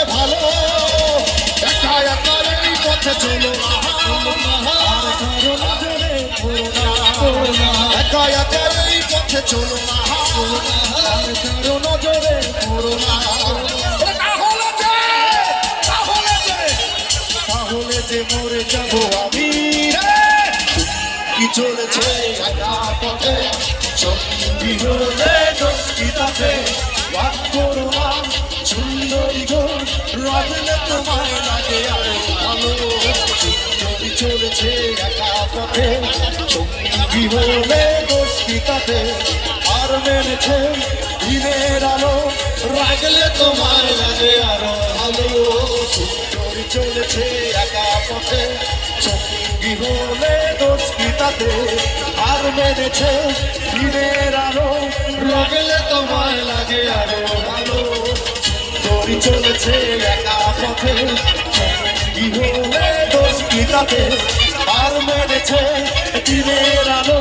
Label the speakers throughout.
Speaker 1: ভালো একা একা এই পথে চলো একা একা এই পথে চলো নজরে পড়ো না তাহলে যে মরে যাবো আমি কি চলেছে একা পথে সঙ্গী হলে দোষিতাতে রাগ করো না সুন্দরী গো রাগলে তোমায় লাগে আরো ভালো সুন্দরী চলেছে একা পথে সঙ্গী হলে দোষিতাতে আর মেনেছে দিনের আলো রাগলে তোমায় লাগে আরো ভালো সুন্দরী চলেছে একা পথে সঙ্গী হলে দোষিতাতে আর মেনেছে দিনের আলো রাগলে তোমায় লাগে আরো ভালো সুন্দরী চলেছে একা পথে সঙ্গী হলে দোষিতাতে আর মেনেছে দিনের আলো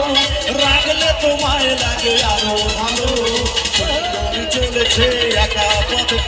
Speaker 1: রাগলে তোমায় লাগে আরো ভালো সুন্দরী চলেছে একা পথে